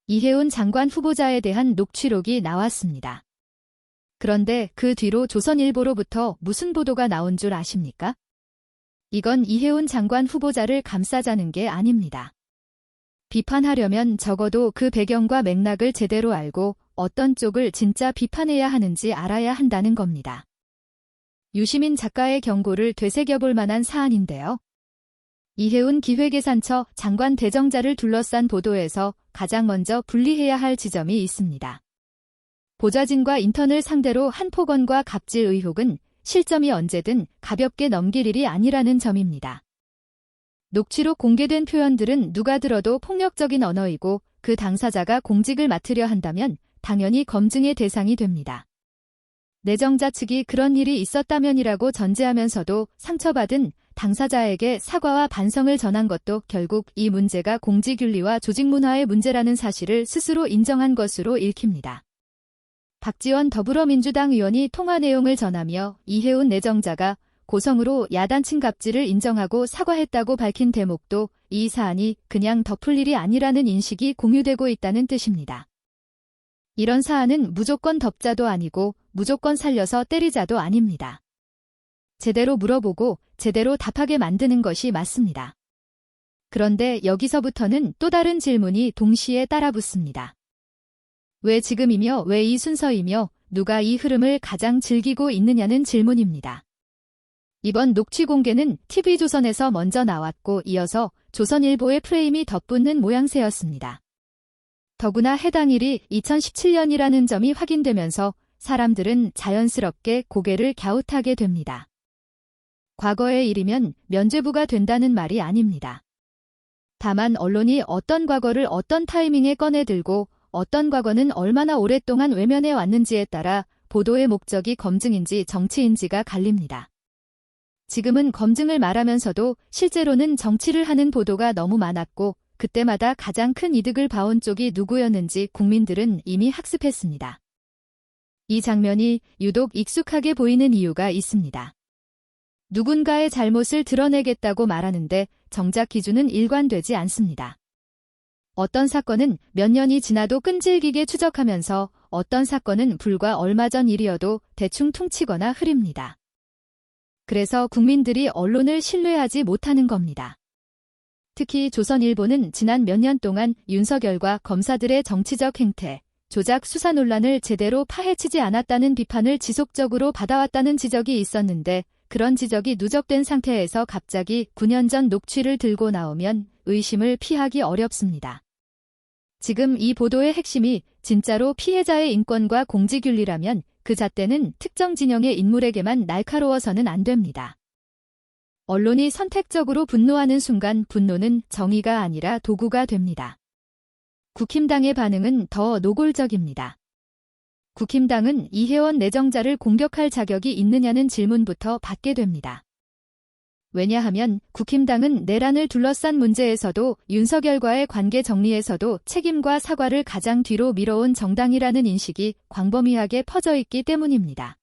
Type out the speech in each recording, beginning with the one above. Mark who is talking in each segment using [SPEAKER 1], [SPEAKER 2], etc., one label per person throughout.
[SPEAKER 1] 이해운 장관 후보자에 대한 녹취록이 나왔습니다. 그런데 그 뒤로 조선일보로부터 무슨 보도가 나온 줄 아십니까? 이건 이해운 장관 후보자를 감싸자는 게 아닙니다. 비판하려면 적어도 그 배경과 맥락을 제대로 알고 어떤 쪽을 진짜 비판해야 하는지 알아야 한다는 겁니다. 유시민 작가의 경고를 되새겨볼 만한 사안인데요. 이해운 기획예산처 장관 대정자를 둘러싼 보도에서 가장 먼저 분리해야 할 지점이 있습니다. 보좌진과 인턴을 상대로 한 폭언과 갑질 의혹은 실점이 언제든 가볍게 넘길 일이 아니라는 점입니다. 녹취록 공개된 표현들은 누가 들어도 폭력적인 언어이고 그 당사자가 공직을 맡으려 한다면 당연히 검증의 대상이 됩니다. 내정자 측이 그런 일이 있었다면이라고 전제하면서도 상처받은 당사자에게 사과와 반성을 전한 것도 결국 이 문제가 공직윤리와 조직문화의 문제라는 사실을 스스로 인정한 것으로 읽힙니다. 박지원 더불어민주당 의원이 통화 내용을 전하며 이해운 내정자가 고성으로 야단친 갑질을 인정하고 사과했다고 밝힌 대목도 이 사안이 그냥 덮을 일이 아니라는 인식이 공유되고 있다는 뜻입니다. 이런 사안은 무조건 덮자도 아니고 무조건 살려서 때리자도 아닙니다. 제대로 물어보고 제대로 답하게 만드는 것이 맞습니다. 그런데 여기서부터는 또 다른 질문이 동시에 따라붙습니다. 왜 지금이며 왜 이 순서이며 누가 이 흐름을 가장 즐기고 있느냐는 질문입니다. 이번 녹취 공개는 TV조선에서 먼저 나왔고 이어서 조선일보의 프레임이 덧붙는 모양새였습니다. 더구나 해당 일이 2017년이라는 점이 확인되면서 사람들은 자연스럽게 고개를 갸웃하게 됩니다. 과거의 일이면 면죄부가 된다는 말이 아닙니다. 다만 언론이 어떤 과거를 어떤 타이밍에 꺼내들고 어떤 과거는 얼마나 오랫동안 외면해 왔는지에 따라 보도의 목적이 검증인지 정치인지가 갈립니다. 지금은 검증을 말하면서도 실제로는 정치를 하는 보도가 너무 많았고 그때마다 가장 큰 이득을 봐온 쪽이 누구였는지 국민들은 이미 학습했습니다. 이 장면이 유독 익숙하게 보이는 이유가 있습니다. 누군가의 잘못을 드러내겠다고 말하는데 정작 기준은 일관되지 않습니다. 어떤 사건은 몇 년이 지나도 끈질기게 추적하면서 어떤 사건은 불과 얼마 전 일이어도 대충 퉁치거나 흐립니다. 그래서 국민들이 언론을 신뢰하지 못하는 겁니다. 특히 조선일보는 지난 몇 년 동안 윤석열과 검사들의 정치적 행태, 조작 수사 논란을 제대로 파헤치지 않았다는 비판을 지속적으로 받아왔다는 지적이 있었는데 그런 지적이 누적된 상태에서 갑자기 9년 전 녹취를 들고 나오면 의심을 피하기 어렵습니다. 지금 이 보도의 핵심이 진짜로 피해자의 인권과 공직윤리라면 그 잣대는 특정 진영의 인물에게만 날카로워서는 안 됩니다. 언론이 선택적으로 분노하는 순간 분노는 정의가 아니라 도구가 됩니다. 국힘당의 반응은 더 노골적입니다. 국힘당은 이해원 내정자를 공격할 자격이 있느냐는 질문부터 받게 됩니다. 왜냐하면 국힘당은 내란을 둘러싼 문제에서도 윤석열과의 관계 정리에서도 책임과 사과를 가장 뒤로 미뤄온 정당이라는 인식이 광범위하게 퍼져 있기 때문입니다.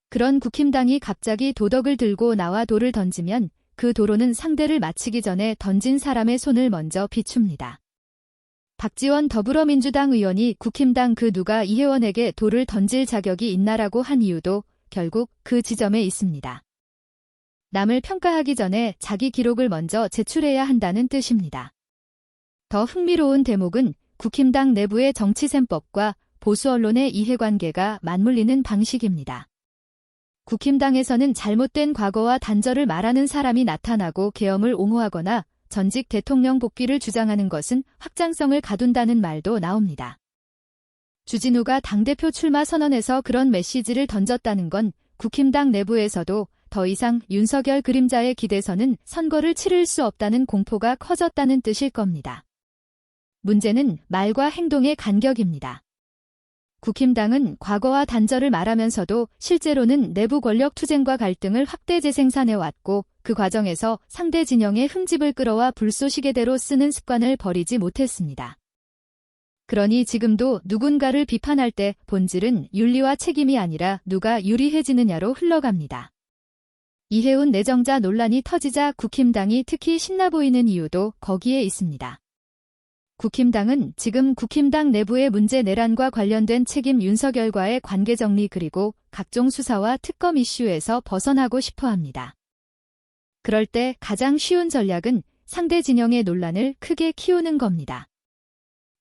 [SPEAKER 1] 그런 국힘당이 갑자기 도덕을 들고 나와 돌을 던지면 그 도로는 상대를 맞히기 전에 던진 사람의 손을 먼저 비춥니다. 박지원 더불어민주당 의원이 국힘당 그 누가 이해원에게 돌을 던질 자격이 있나라고 한 이유도 결국 그 지점에 있습니다. 남을 평가하기 전에 자기 기록을 먼저 제출해야 한다는 뜻입니다. 더 흥미로운 대목은 국힘당 내부의 정치셈법과 보수 언론의 이해관계가 맞물리는 방식입니다. 국힘당에서는 잘못된 과거와 단절을 말하는 사람이 나타나고 계엄을 옹호하거나 전직 대통령 복귀를 주장하는 것은 확장성을 가둔다는 말도 나옵니다. 주진우가 당대표 출마 선언에서 그런 메시지를 던졌다는 건 국힘당 내부에서도 더 이상 윤석열 그림자의 기대서는 선거를 치를 수 없다는 공포가 커졌다는 뜻일 겁니다. 문제는 말과 행동의 간격입니다. 국힘당은 과거와 단절을 말하면서도 실제로는 내부 권력 투쟁과 갈등을 확대 재생산해왔고 그 과정에서 상대 진영의 흠집을 끌어와 불쏘시개대로 쓰는 습관을 버리지 못했습니다. 그러니 지금도 누군가를 비판할 때 본질은 윤리와 책임이 아니라 누가 유리해지느냐로 흘러갑니다. 이해운 내정자 논란이 터지자 국힘당이 특히 신나 보이는 이유도 거기에 있습니다. 국힘당은 지금 국힘당 내부의 문제 내란과 관련된 책임 윤석열과의 관계 정리 그리고 각종 수사와 특검 이슈에서 벗어나고 싶어 합니다. 그럴 때 가장 쉬운 전략은 상대 진영의 논란을 크게 키우는 겁니다.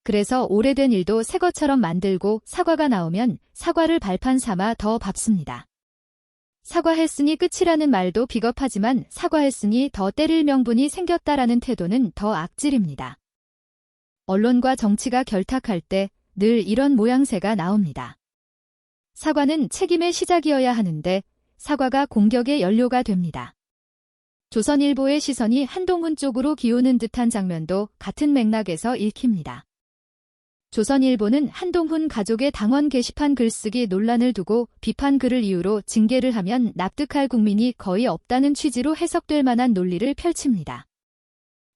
[SPEAKER 1] 그래서 오래된 일도 새 것처럼 만들고 사과가 나오면 사과를 발판 삼아 더 밟습니다. 사과했으니 끝이라는 말도 비겁하지만 사과했으니 더 때릴 명분이 생겼다라는 태도는 더 악질입니다. 언론과 정치가 결탁할 때 늘 이런 모양새가 나옵니다. 사과는 책임의 시작이어야 하는데 사과가 공격의 연료가 됩니다. 조선일보의 시선이 한동훈 쪽으로 기우는 듯한 장면도 같은 맥락에서 읽힙니다. 조선일보는 한동훈 가족의 당원 게시판 글쓰기 논란을 두고 비판 글을 이유로 징계를 하면 납득할 국민이 거의 없다는 취지로 해석될 만한 논리를 펼칩니다.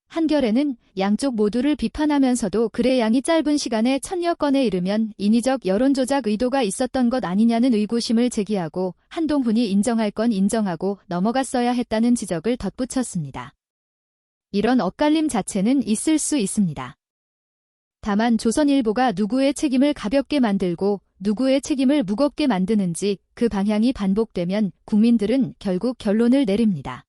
[SPEAKER 1] 한겨레는 양쪽 모두를 비판하면서도 글의 양이 짧은 시간에 1000여 건에 이르면 인위적 여론조작 의도가 있었던 것 아니냐는 의구심을 제기하고 한동훈이 인정할 건 인정하고 넘어갔어야 했다는 지적을 덧붙였습니다. 이런 엇갈림 자체는 있을 수 있습니다. 다만 조선일보가 누구의 책임을 가볍게 만들고 누구의 책임을 무겁게 만드는지 그 방향이 반복되면 국민들은 결국 결론을 내립니다.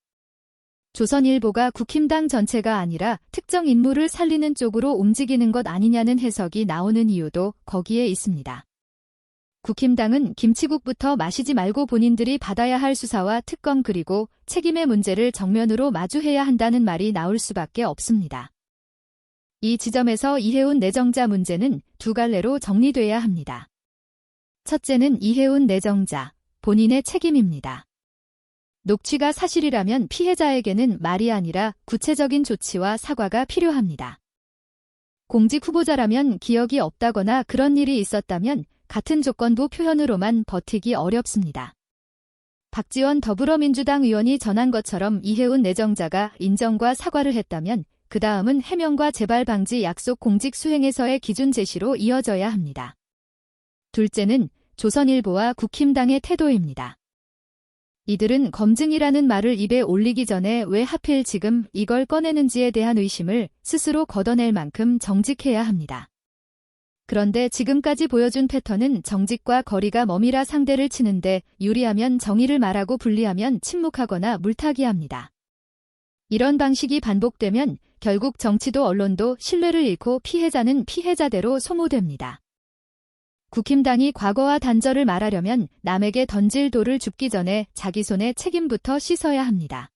[SPEAKER 1] 조선일보가 국힘당 전체가 아니라 특정 인물을 살리는 쪽으로 움직이는 것 아니냐는 해석이 나오는 이유도 거기에 있습니다. 국힘당은 김치국부터 마시지 말고 본인들이 받아야 할 수사와 특검 그리고 책임의 문제를 정면으로 마주해야 한다는 말이 나올 수밖에 없습니다. 이 지점에서 이해운 내정자 문제는 두 갈래로 정리돼야 합니다. 첫째는 이해운 내정자, 본인의 책임입니다. 녹취가 사실이라면 피해자에게는 말이 아니라 구체적인 조치와 사과가 필요합니다. 공직 후보자라면 기억이 없다거나 그런 일이 있었다면 같은 조건부 표현으로만 버티기 어렵습니다. 박지원 더불어민주당 의원이 전한 것처럼 이해운 내정자가 인정과 사과를 했다면 그 다음은 해명과 재발 방지 약속 공직 수행에서의 기준 제시로 이어져야 합니다. 둘째는 조선일보와 국힘당의 태도입니다. 이들은 검증이라는 말을 입에 올리기 전에 왜 하필 지금 이걸 꺼내는지에 대한 의심을 스스로 걷어낼 만큼 정직해야 합니다. 그런데 지금까지 보여준 패턴은 정직과 거리가 머미라 상대를 치는데 유리하면 정의를 말하고 불리하면 침묵하거나 물타기합니다. 이런 방식이 반복되면 결국 정치도 언론도 신뢰를 잃고 피해자는 피해자대로 소모됩니다. 국힘당이 과거와 단절을 말하려면 남에게 던질 돌을 줍기 전에 자기 손에 책임부터 씻어야 합니다.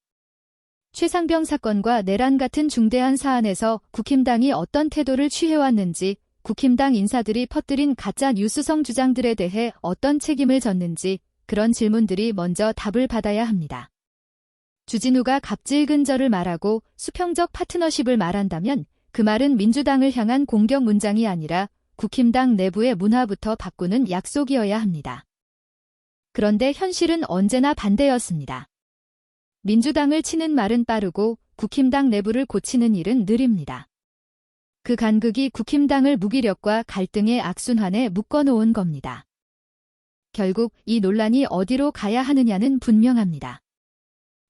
[SPEAKER 1] 최상병 사건과 내란 같은 중대한 사안에서 국힘당이 어떤 태도를 취해왔는지, 국힘당 인사들이 퍼뜨린 가짜 뉴스성 주장들에 대해 어떤 책임을 졌는지 그런 질문들이 먼저 답을 받아야 합니다. 주진우가 갑질 근절을 말하고 수평적 파트너십을 말한다면 그 말은 민주당을 향한 공격 문장이 아니라 국힘당 내부의 문화부터 바꾸는 약속이어야 합니다. 그런데 현실은 언제나 반대였습니다. 민주당을 치는 말은 빠르고 국힘당 내부를 고치는 일은 느립니다. 그 간극이 국힘당을 무기력과 갈등의 악순환에 묶어놓은 겁니다. 결국 이 논란이 어디로 가야 하느냐는 분명합니다.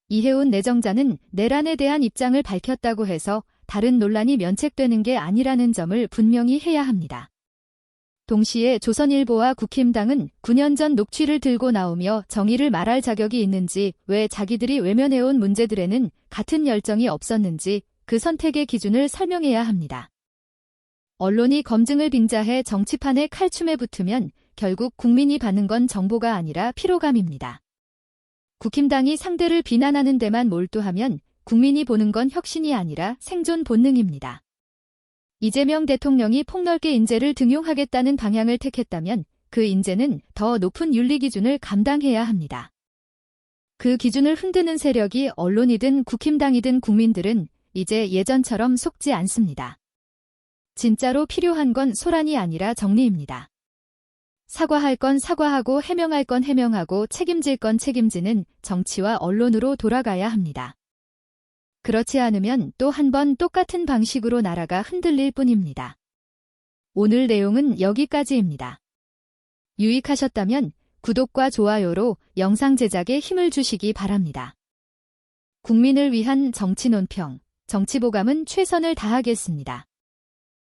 [SPEAKER 1] 이해운 내정자는 내란에 대한 입장을 밝혔다고 해서 다른 논란이 면책되는 게 아니라는 점을 분명히 해야 합니다. 동시에 조선일보와 국힘당은 9년 전 녹취를 들고 나오며 정의를 말할 자격이 있는지, 왜 자기들이 외면해온 문제들에는 같은 열정이 없었는지 그 선택의 기준을 설명해야 합니다. 언론이 검증을 빙자해 정치판에 칼춤에 붙으면 결국 국민이 받는 건 정보가 아니라 피로감입니다. 국힘당이 상대를 비난하는 데만 몰두하면 국민이 보는 건 혁신이 아니라 생존 본능입니다. 이재명 대통령이 폭넓게 인재를 등용하겠다는 방향을 택했다면 그 인재는 더 높은 윤리 기준을 감당해야 합니다. 그 기준을 흔드는 세력이 언론이든 국힘당이든 국민들은 이제 예전처럼 속지 않습니다. 진짜로 필요한 건 소란이 아니라 정리입니다. 사과할 건 사과하고 해명할 건 해명하고 책임질 건 책임지는 정치와 언론으로 돌아가야 합니다. 그렇지 않으면 또 한 번 똑같은 방식으로 나라가 흔들릴 뿐입니다. 오늘 내용은 여기까지입니다. 유익하셨다면 구독과 좋아요로 영상 제작에 힘을 주시기 바랍니다. 국민을 위한 정치 논평, 정치보감은 최선을 다하겠습니다.